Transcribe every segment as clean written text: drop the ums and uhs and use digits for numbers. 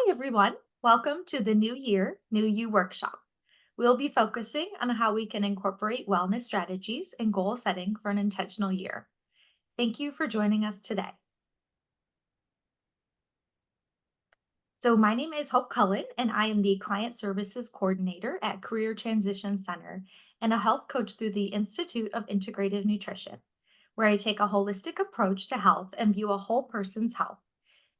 Hi, everyone. Welcome to the New Year, New You workshop. We'll be focusing on how we can incorporate wellness strategies and goal setting for an intentional year. Thank you for joining us today. My name is Hope Cullen, and I am the Client Services Coordinator at Career Transition Center and a health coach through the Institute of Integrative Nutrition, where I take a holistic approach to health and view a whole person's health,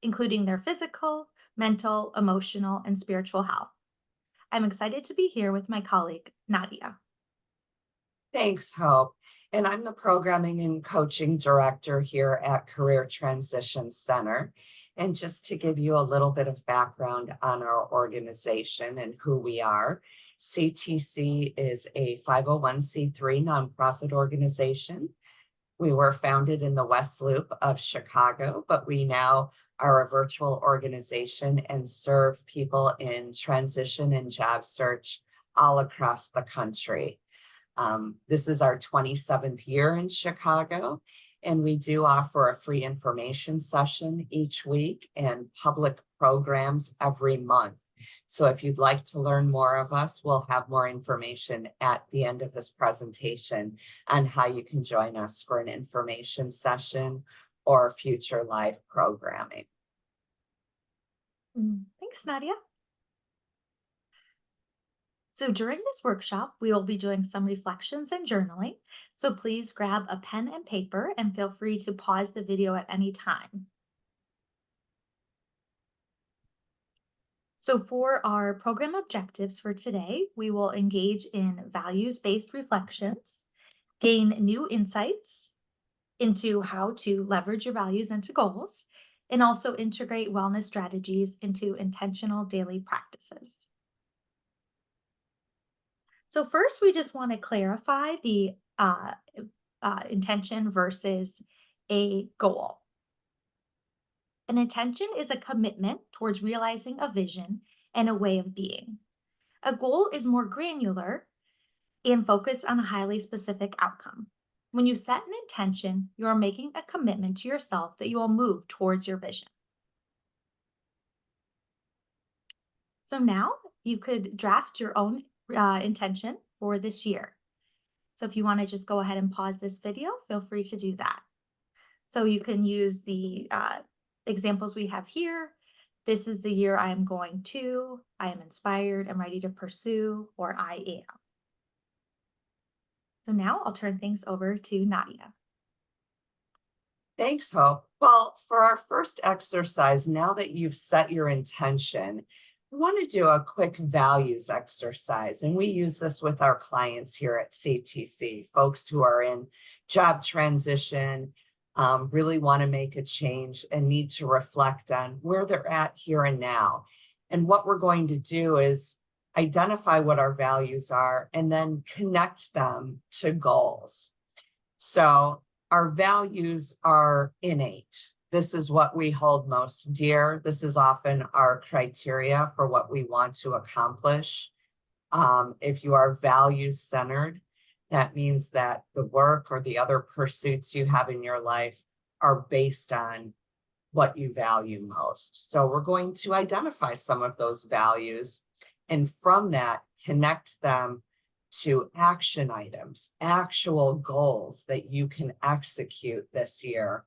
including their physical, mental, emotional, and spiritual health. I'm excited to be here with my colleague, Nadia. Thanks, Hope. And I'm the Programming and Coaching Director here at Career Transition Center. And just to give you a little bit of background on our organization and who we are, CTC is a 501c3 nonprofit organization. We were founded in the West Loop of Chicago, but we now are a virtual organization and serve people in transition and job search all across the country. This is our 27th year in Chicago, and we do offer a free information session each week and public programs every month. So if you'd like to learn more of us, we'll have more information at the end of this presentation on how you can join us for an information session or future live programming. Thanks, Nadia. During this workshop, we will be doing some reflections and journaling. Please grab a pen and paper and feel free to pause the video at any time. For our program objectives for today, we will engage in values-based reflections, gain new insights into how to leverage your values into goals, and also integrate wellness strategies into intentional daily practices. First, we just want to clarify the intention versus a goal. An intention is a commitment towards realizing a vision and a way of being. A goal is more granular and focused on a highly specific outcome. When you set an intention, you are making a commitment to yourself that you will move towards your vision. Now you could draft your own intention for this year. If you want to just go ahead and pause this video, feel free to do that. You can use the examples we have here. This is the year I am going to, I am inspired, I'm ready to pursue, or I am. Now I'll turn things over to Nadia. Thanks, Hope. Well, for our first exercise, now that you've set your intention, we want to do a quick values exercise. And we use this with our clients here at CTC, folks who are in job transition, really want to make a change and need to reflect on where they're at here and now. And what we're going to do is identify what our values are and then connect them to goals. So our values are innate. This is what we hold most dear. This is often our criteria for what we want to accomplish. If you are value-centered, that means that the work or the other pursuits you have in your life are based on what you value most. So we're going to identify some of those values, and from that, connect them to action items, actual goals that you can execute this year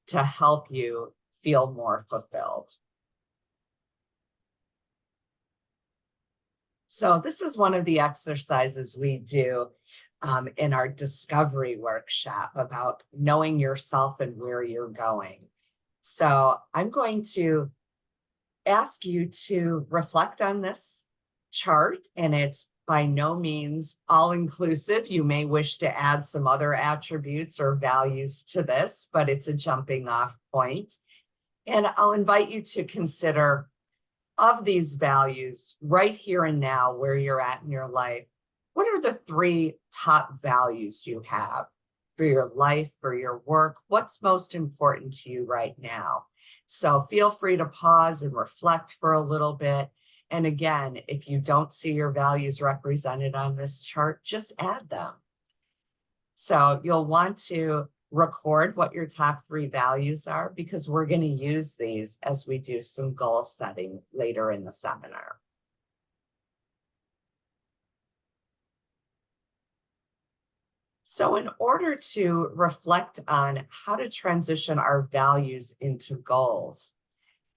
to help you feel more fulfilled. So this is one of the exercises we do in our discovery workshop about knowing yourself and where you're going. So I'm going to ask you to reflect on this chart, and it's by no means all-inclusive. You may wish to add some other attributes or values to this, but it's a jumping off point. And I'll invite you to consider, of these values, right here and now, where you're at in your life, what are the 3 top values you have for your life, for your work? What's most important to you right now? So feel free to pause and reflect for a little bit. And again, if you don't see your values represented on this chart, just add them. So you'll want to record what your top 3 values are because we're going to use these as we do some goal setting later in the seminar. So in order to reflect on how to transition our values into goals,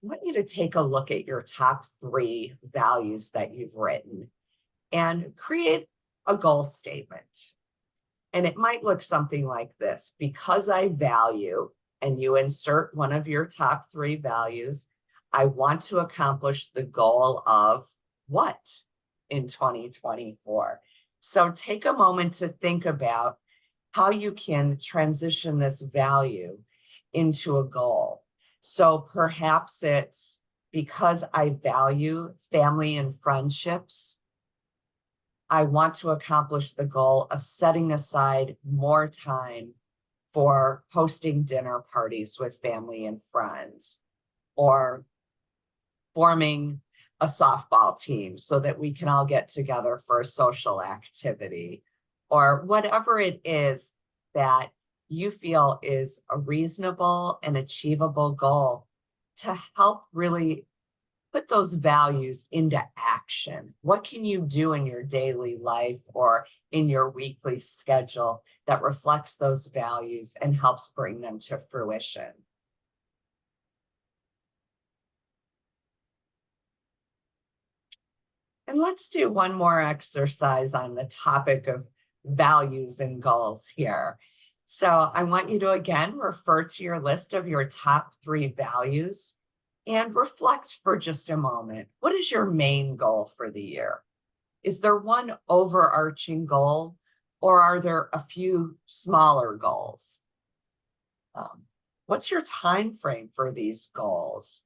I want you to take a look at your top 3 values that you've written and create a goal statement. And it might look something like this: because I value, and you insert one of your top 3 values, I want to accomplish the goal of what in 2024. So take a moment to think about how you can transition this value into a goal. So perhaps it's because I value family and friendships, I want to accomplish the goal of setting aside more time for hosting dinner parties with family and friends, or forming a softball team so that we can all get together for a social activity, or whatever it is that you feel is a reasonable and achievable goal to help really put those values into action. What can you do in your daily life or in your weekly schedule that reflects those values and helps bring them to fruition? And let's do one more exercise on the topic of values and goals here. So I want you to again refer to your list of your top 3 values and reflect for just a moment. What is your main goal for the year? Is there one overarching goal, or are there a few smaller goals? What's your time frame for these goals?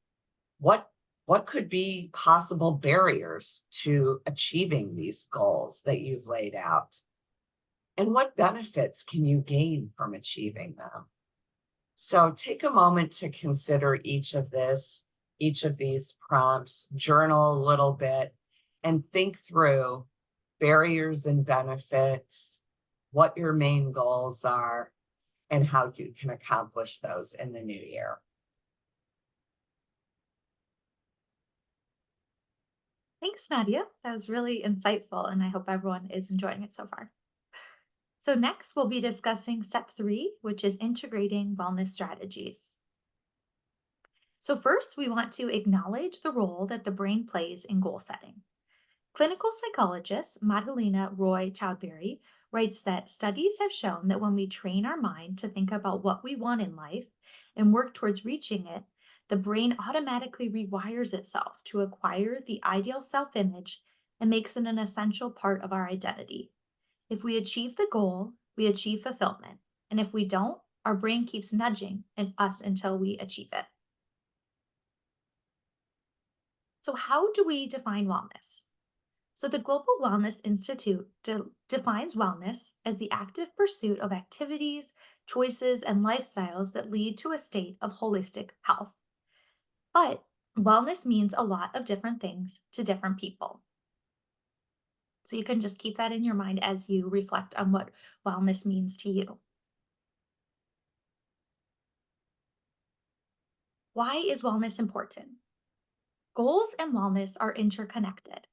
What what could be possible barriers to achieving these goals that you've laid out? And what benefits can you gain from achieving them? So take a moment to consider each of these prompts, journal a little bit, and think through barriers and benefits, what your main goals are, and how you can accomplish those in the new year. Thanks, Nadia. That was really insightful, and I hope everyone is enjoying it so far. So, next, we'll be discussing step 3, which is integrating wellness strategies. So, first, we want to acknowledge the role that the brain plays in goal setting. Clinical psychologist Madalena Roy Chowdhury writes that studies have shown that when we train our mind to think about what we want in life and work towards reaching it, the brain automatically rewires itself to acquire the ideal self image and makes it an essential part of our identity. If we achieve the goal, we achieve fulfillment. And if we don't, our brain keeps nudging us until we achieve it. So, how do we define wellness? So, the Global Wellness Institute defines wellness as the active pursuit of activities, choices, and lifestyles that lead to a state of holistic health. But wellness means a lot of different things to different people. So, you can just keep that in your mind as you reflect on what wellness means to you. Why is wellness important? Goals and wellness are interconnected.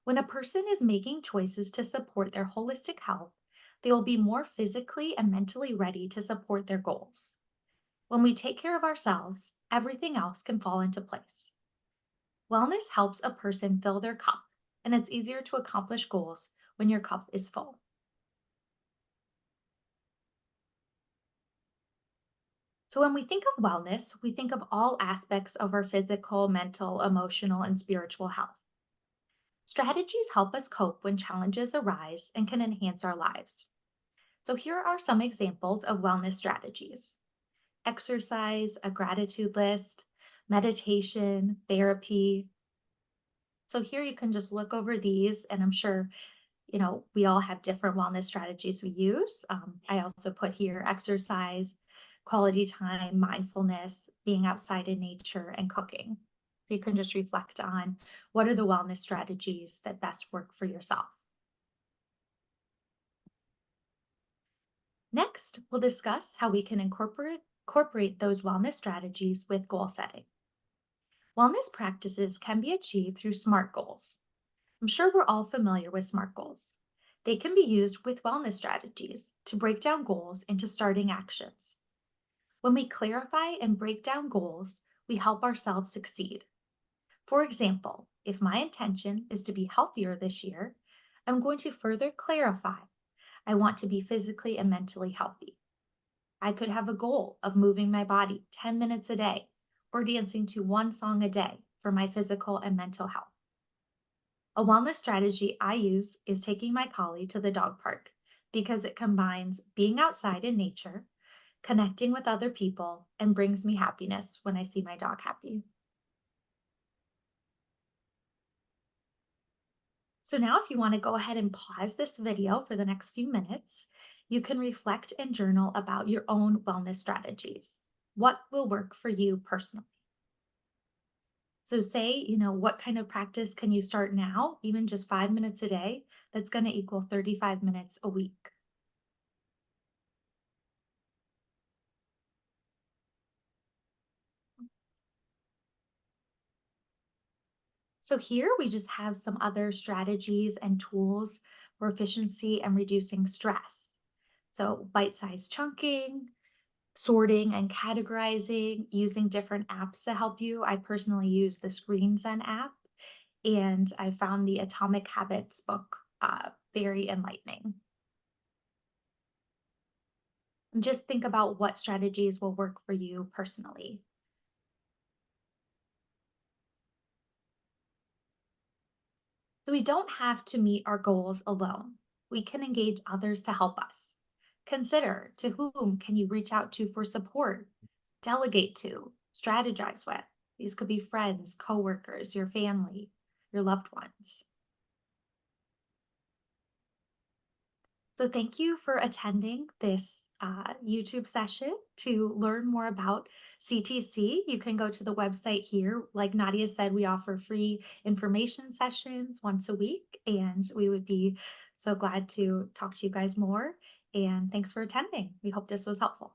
When a person is making choices to support their holistic health, they will be more physically and mentally ready to support their goals. When we take care of ourselves, everything else can fall into place. Wellness helps a person fill their cup, and it's easier to accomplish goals when your cup is full. So, when we think of wellness, we think of all aspects of our physical, mental, emotional, and spiritual health. Strategies help us cope when challenges arise and can enhance our lives. So, here are some examples of wellness strategies: exercise, a gratitude list, meditation, therapy. So, here you can just look over these, and I'm sure we all have different wellness strategies we use. I also put here exercise, quality time, mindfulness, being outside in nature, and cooking. So, you can just reflect on what are the wellness strategies that best work for yourself. Next, we'll discuss how we can incorporate those wellness strategies with goal setting. Wellness practices can be achieved through SMART goals. I'm sure we're all familiar with SMART goals. They can be used with wellness strategies to break down goals into starting actions. When we clarify and break down goals, we help ourselves succeed. For example, if my intention is to be healthier this year, I'm going to further clarify I want to be physically and mentally healthy. I could have a goal of moving my body 10 minutes a day or dancing to one song a day for my physical and mental health. A wellness strategy I use is taking my collie to the dog park because it combines being outside in nature, connecting with other people, and brings me happiness when I see my dog happy. So now if you want to go ahead and pause this video for the next few minutes, you can reflect and journal about your own wellness strategies. What will work for you personally? So say, what kind of practice can you start now, even just 5 minutes a day? That's going to equal 35 minutes a week. So here we just have some other strategies and tools for efficiency and reducing stress. So bite-sized chunking, sorting and categorizing, using different apps to help you. I personally use the Screen Zen app, and I found the Atomic Habits book very enlightening. And just think about what strategies will work for you personally. So we don't have to meet our goals alone. We can engage others to help us. Consider to whom can you reach out to for support, delegate to, strategize with. These could be friends, coworkers, your family, your loved ones. So thank you for attending this YouTube session to learn more about CTC. You can go to the website here. Like Nadia said, we offer free information sessions once a week, and we would be so glad to talk to you guys more. And thanks for attending. We hope this was helpful.